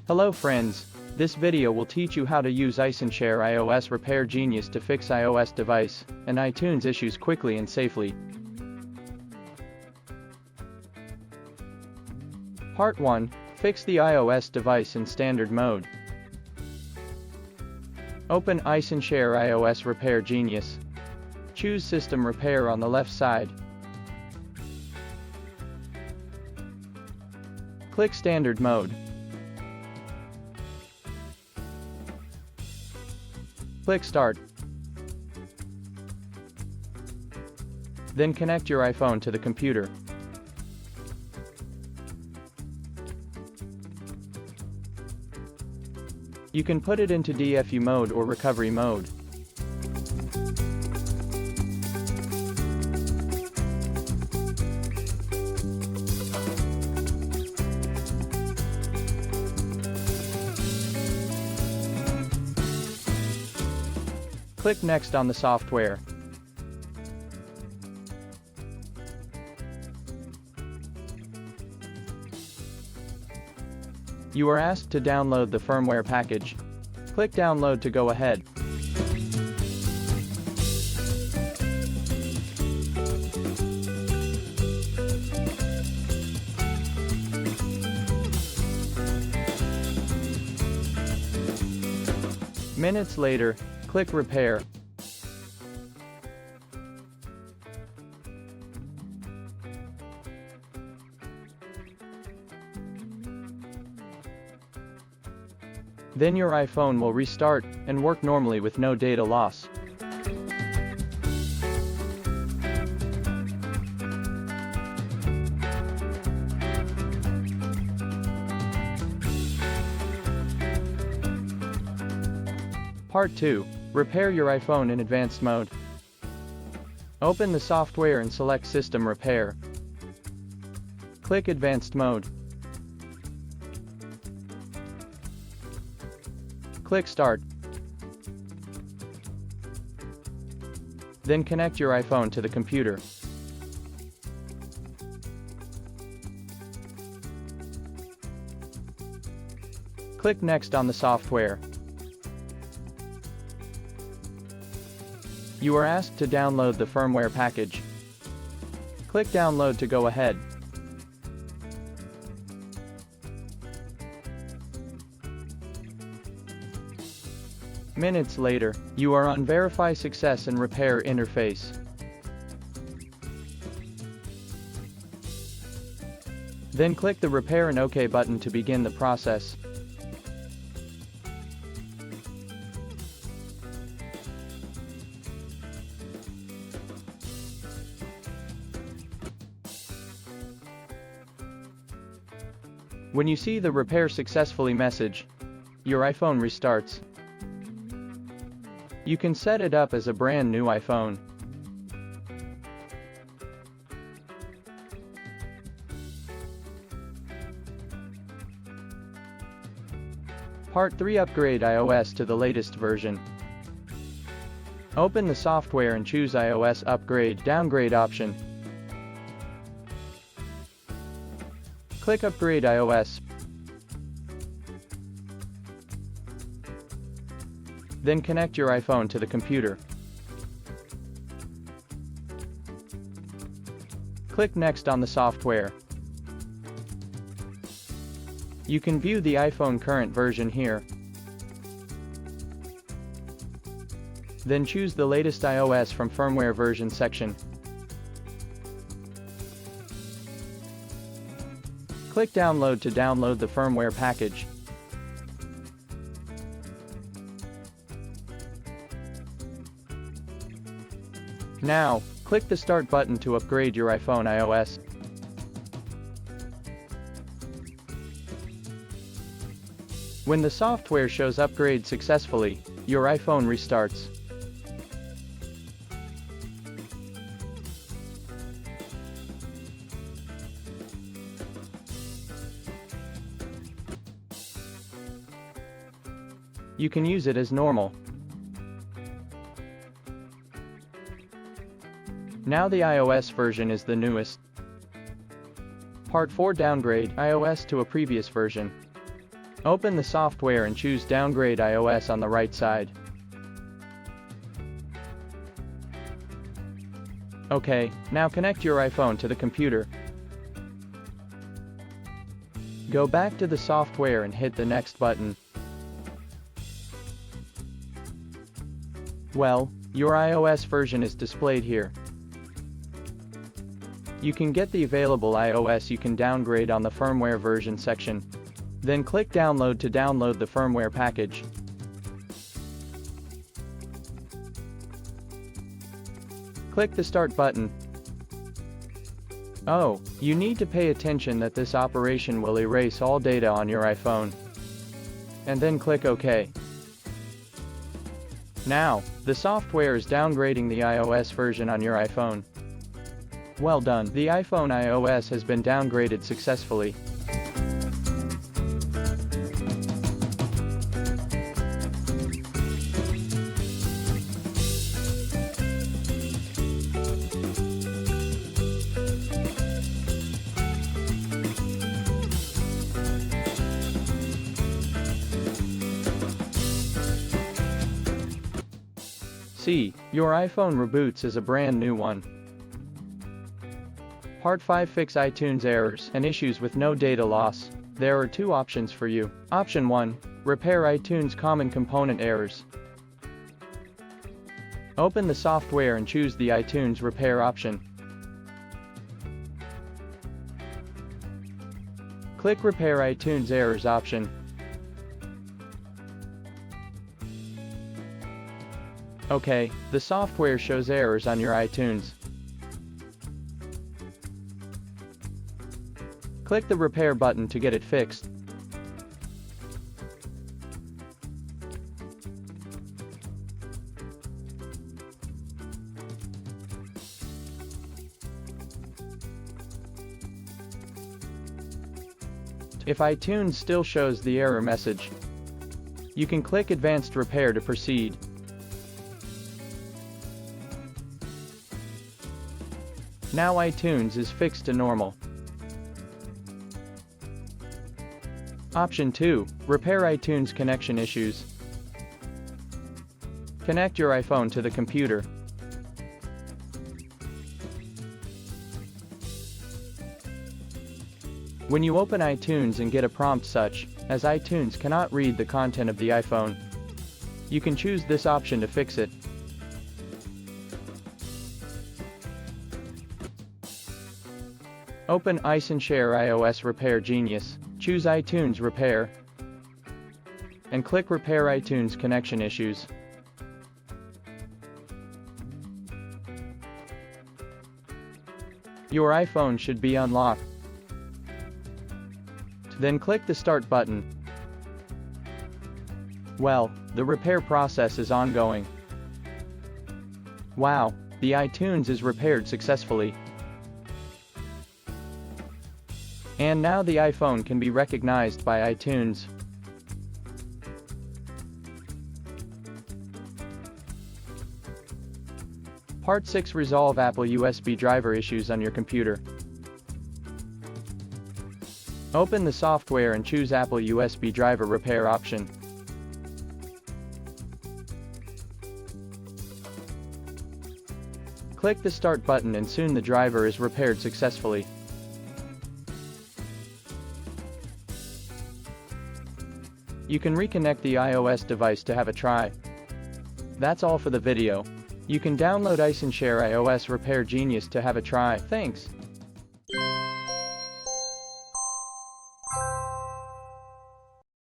Hello friends, this video will teach you how to use iSunshare iOS Repair Genius to fix iOS device and iTunes issues quickly and safely. Part 1. Fix the iOS device in standard mode. Open iSunshare iOS Repair Genius. Choose System Repair on the left side. Click Standard Mode. Click Start. Then connect your iPhone to the computer. You can put it into DFU mode or recovery mode. Click Next on the software. You are asked to download the firmware package. Click Download to go ahead. Minutes later, click Repair. Then your iPhone will restart and work normally with no data loss. Part 2. Repair your iPhone in advanced mode. Open the software and select System Repair. Click Advanced Mode. Click Start. Then connect your iPhone to the computer. Click Next on the software. You are asked to download the firmware package. Click Download to go ahead. Minutes later, you are on Verify Success and Repair interface. Then click the Repair and OK button to begin the process. When you see the Repair Successfully message, your iPhone restarts. You can set it up as a brand new iPhone. Part 3. Upgrade iOS to the latest version. Open the software and choose iOS Upgrade Downgrade option. Click Upgrade iOS. Then connect your iPhone to the computer. Click Next on the software. You can view the iPhone current version here. Then choose the latest iOS from Firmware Version section. Click Download to download the firmware package. Now, click the Start button to upgrade your iPhone iOS. When the software shows Upgrade successfully, your iPhone restarts. You can use it as normal. Now the iOS version is the newest. Part 4. Downgrade iOS to a previous version. Open the software and choose Downgrade iOS on the right side. OK, now connect your iPhone to the computer. Go back to the software and hit the Next button. Well, your iOS version is displayed here. You can get the available iOS you can downgrade on the firmware version section. Then click Download to download the firmware package. Click the Start button. Oh, you need to pay attention that this operation will erase all data on your iPhone. And then click OK. Now, the software is downgrading the iOS version on your iPhone. Well done, the iPhone iOS has been downgraded successfully. See, your iPhone reboots as a brand new one. Part 5. Fix iTunes errors and issues with no data loss. There are two options for you. Option 1. Repair iTunes common component errors. Open the software and choose the iTunes repair option. Click Repair iTunes Errors option. OK, the software shows errors on your iTunes. Click the Repair button to get it fixed. If iTunes still shows the error message, you can click Advanced Repair to proceed. Now iTunes is fixed to normal. Option 2. Repair iTunes connection issues. Connect your iPhone to the computer. When you open iTunes and get a prompt such as iTunes cannot read the content of the iPhone, you can choose this option to fix it. Open iSunshare iOS Repair Genius, choose iTunes Repair, and click Repair iTunes Connection Issues. Your iPhone should be unlocked. Then click the Start button. Well, the repair process is ongoing. Wow, the iTunes is repaired successfully. And now the iPhone can be recognized by iTunes. Part 6. Resolve Apple USB driver issues on your computer. Open the software and choose Apple USB driver repair option. Click the Start button and soon the driver is repaired successfully. You can reconnect the iOS device to have a try. That's all for the video. You can download iSunshare iOS Repair Genius to have a try. Thanks.